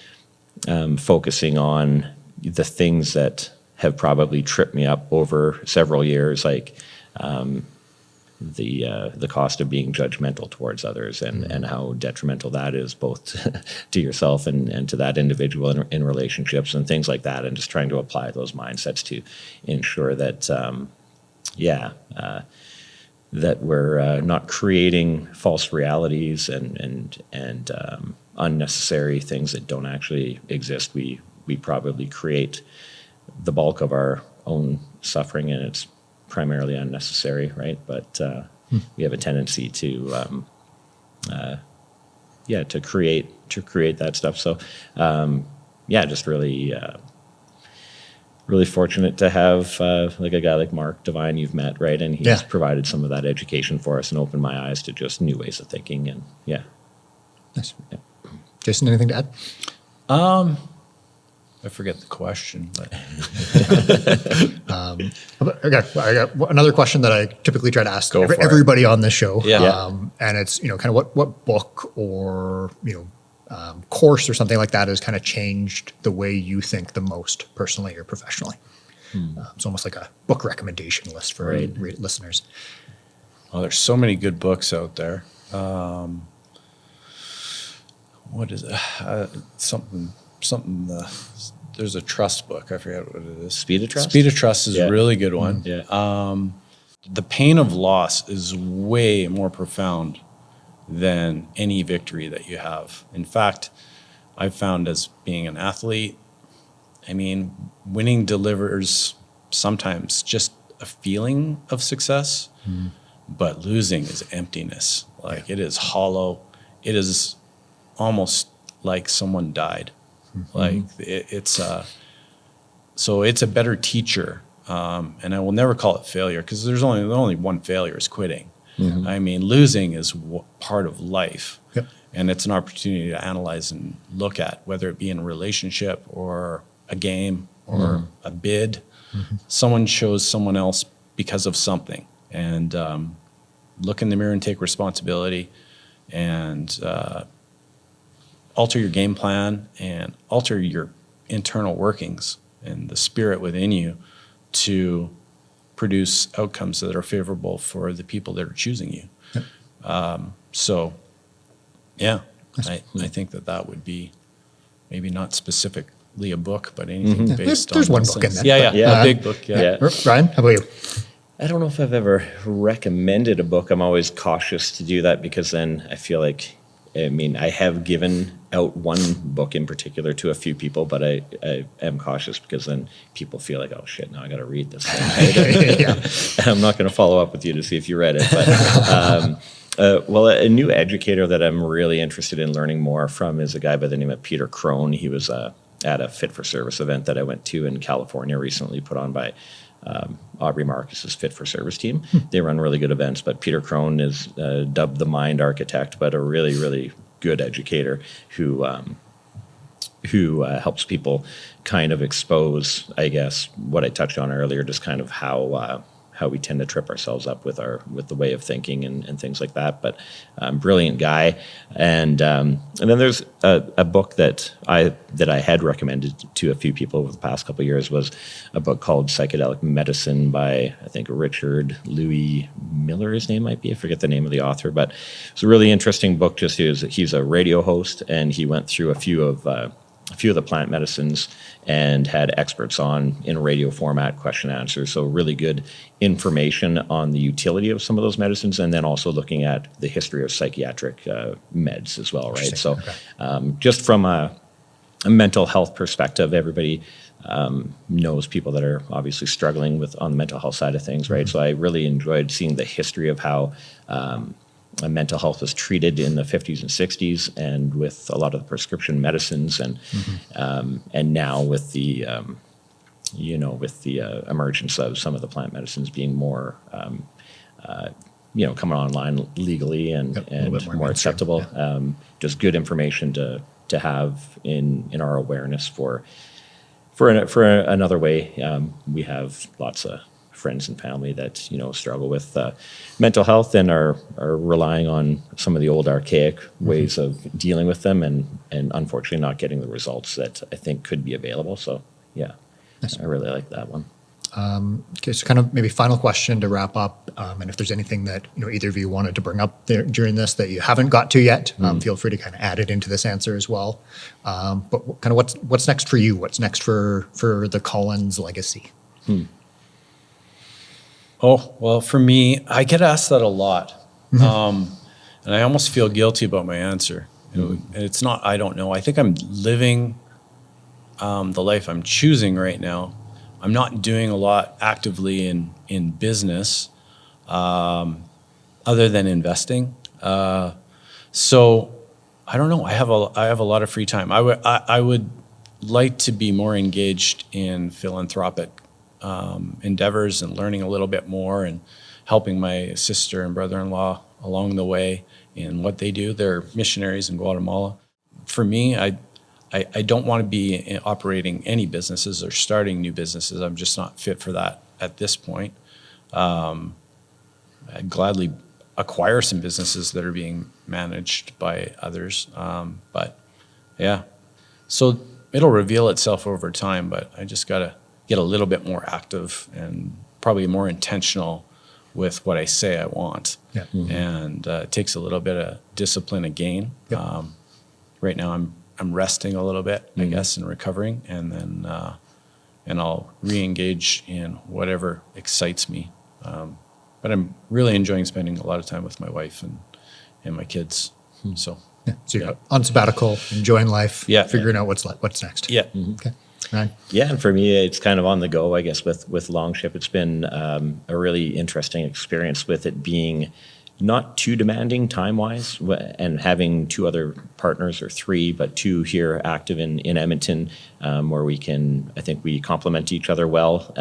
focusing on the things that have probably tripped me up over several years, like the cost of being judgmental towards others and how detrimental that is both to yourself and to that individual in relationships and things like that, and just trying to apply those mindsets to ensure that that we're not creating false realities and unnecessary things that don't actually exist. We probably create the bulk of our own suffering, and it's primarily unnecessary, right? But we have a tendency to create that stuff. So just really fortunate to have like a guy like Mark Devine you've met, right? And he's provided some of that education for us and opened my eyes to just new ways of thinking. And Nice. Yeah. Jason, anything to add? I forget the question, but Okay, I got another question that I typically try to ask Go for it. everybody on this show. Yeah. And it's, kind of what book or, course or something like that has kind of changed the way you think the most personally or professionally. It's almost like a book recommendation list for listeners. well, there's so many good books out there. What is it? There's a trust book. I forget what it is. Speed of Trust? Speed of Trust is a really good one. Yeah. The pain of loss is way more profound than any victory that you have. In fact, I've found as being an athlete, winning delivers sometimes just a feeling of success, but losing is emptiness. Like it is hollow. It is almost like someone died. Like so it's a better teacher. And I will never call it failure because there's only one failure is quitting. Losing is part of life. Yep. And it's an opportunity to analyze and look at, whether it be in a relationship or a game or a bid. Someone chose someone else because of something. And look in the mirror and take responsibility and alter your game plan and alter your internal workings and the spirit within you to produce outcomes that are favorable for the people that are choosing you. Yep. I think that would be maybe not specifically a book, but anything based on... There's one book in there. Yeah, a big book, yeah. Ryan, how about you? I don't know if I've ever recommended a book. I'm always cautious to do that because then I feel like, I have given out one book in particular to a few people, but I am cautious because then people feel like, oh shit, now I got to read this thing. And I'm not going to follow up with you to see if you read it. But a new educator that I'm really interested in learning more from is a guy by the name of Peter Crone. He was at a Fit for Service event that I went to in California recently, put on by Aubrey Marcus's Fit for Service team. They run really good events, but Peter Crone is dubbed the mind architect, but a really, really good educator who helps people kind of expose, I guess, what I touched on earlier, just kind of how we tend to trip ourselves up with the way of thinking and things like that. But brilliant guy. And then there's a book that I had recommended to a few people over the past couple of years was a book called Psychedelic Medicine by, I think, Richard Louis Miller, his name might be. I forget the name of the author, but it's a really interesting book. Just he's a radio host, and he went through a few of a few of the plant medicines and had experts on in radio format, question answers. So really good information on the utility of some of those medicines, and then also looking at the history of psychiatric meds as well, right? So just from a mental health perspective, everybody knows people that are obviously struggling with on the mental health side of things, right? So I really enjoyed seeing the history of how mental health was treated in the 50s and 60s, and with a lot of the prescription medicines, and now with the emergence of some of the plant medicines being more coming online legally and more acceptable. Just good information to have in our awareness for another way. We have lots of friends and family that struggle with mental health and are relying on some of the old archaic ways of dealing with them, and unfortunately not getting the results that I think could be available. So yeah, nice. I really like that one. Okay, so kind of maybe final question to wrap up, and if there's anything that either of you wanted to bring up there during this that you haven't got to yet, feel free to kind of add it into this answer as well. But kind of what's next for you? What's next for the Collins legacy? Oh, well, for me, I get asked that a lot, and I almost feel guilty about my answer. It's not, I don't know. I think I'm living the life I'm choosing right now. I'm not doing a lot actively in business other than investing. So I don't know. I have a lot of free time. I would like to be more engaged in philanthropic endeavors and learning a little bit more and helping my sister and brother-in-law along the way in what they do. They're missionaries in Guatemala. For me, I don't want to be operating any businesses or starting new businesses. I'm just not fit for that at this point. I'd gladly acquire some businesses that are being managed by others. But yeah, so it'll reveal itself over time, but I just got to get a little bit more active and probably more intentional with what I say I want. Yeah. And it takes a little bit of discipline again. Yep. Right now I'm resting a little bit, I guess, and recovering, and then and I'll re-engage in whatever excites me. But I'm really enjoying spending a lot of time with my wife and my kids. So you're on sabbatical, enjoying life, figuring out what's next. Yeah. Okay. Right. Yeah, and for me, it's kind of on the go, I guess, with Longship. It's been a really interesting experience with it being not too demanding time-wise, and having two other partners, or three, but two here active in Edmonton, where I think we complement each other well.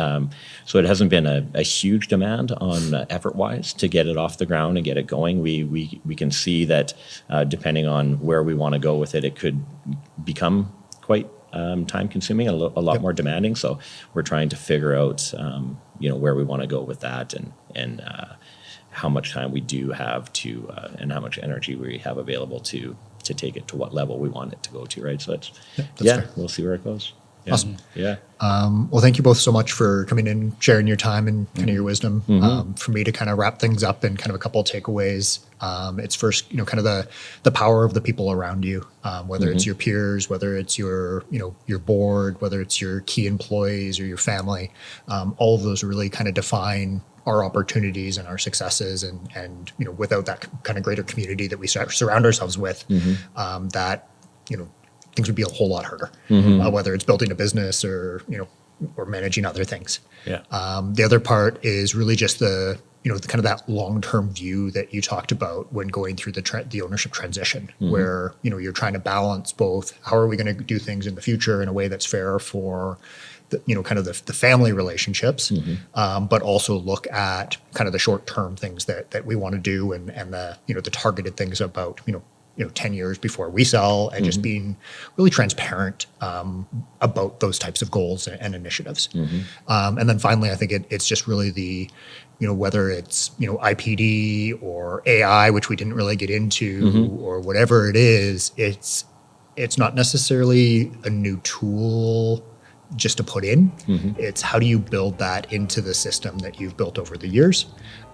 So it hasn't been a huge demand on effort-wise to get it off the ground and get it going. We can see that depending on where we want to go with it, it could become quite time-consuming, a lot more demanding. So we're trying to figure out, where we want to go with that, and how much time we do have to, and how much energy we have available to take it to what level we want it to go to, right? So it's, fair. We'll see where it goes. Yeah. Awesome. Yeah. Well, thank you both so much for coming in, sharing your time and kind of your wisdom. For me to kind of wrap things up in kind of a couple of takeaways, it's first, kind of the power of the people around you, whether it's your peers, whether it's your board, whether it's your key employees or your family. All of those really kind of define our opportunities and our successes, and without that kind of greater community that we surround ourselves with, that things would be a whole lot harder, whether it's building a business or or managing other things. Yeah. The other part is really just the kind of that long-term view that you talked about when going through the ownership transition, where you're trying to balance both how are we going to do things in the future in a way that's fair for kind of the family relationships, but also look at kind of the short-term things that we want to do, and the the targeted things about 10 years before we sell, and just being really transparent about those types of goals and initiatives. And then finally, I think it's just really the whether it's IPD or AI, which we didn't really get into, or whatever it is, it's not necessarily a new tool just to put in. It's how do you build that into the system that you've built over the years,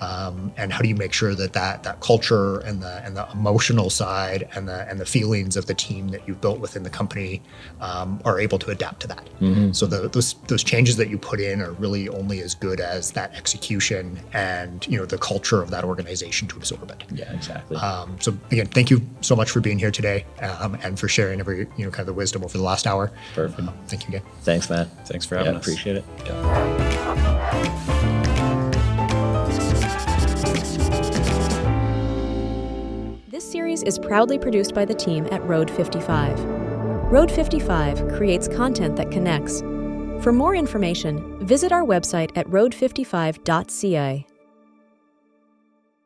and how do you make sure that culture and the emotional side and the feelings of the team that you've built within the company are able to adapt to that. So those changes that you put in are really only as good as that execution and the culture of that organization to absorb it. Yeah, exactly. So again, thank you so much for being here today, and for sharing every kind of the wisdom over the last hour. Perfect. Thank you again. Thanks, man. Thanks for having us. Appreciate it. This series is proudly produced by the team at Road 55. Road 55 creates content that connects. For more information, visit our website at road55.ca.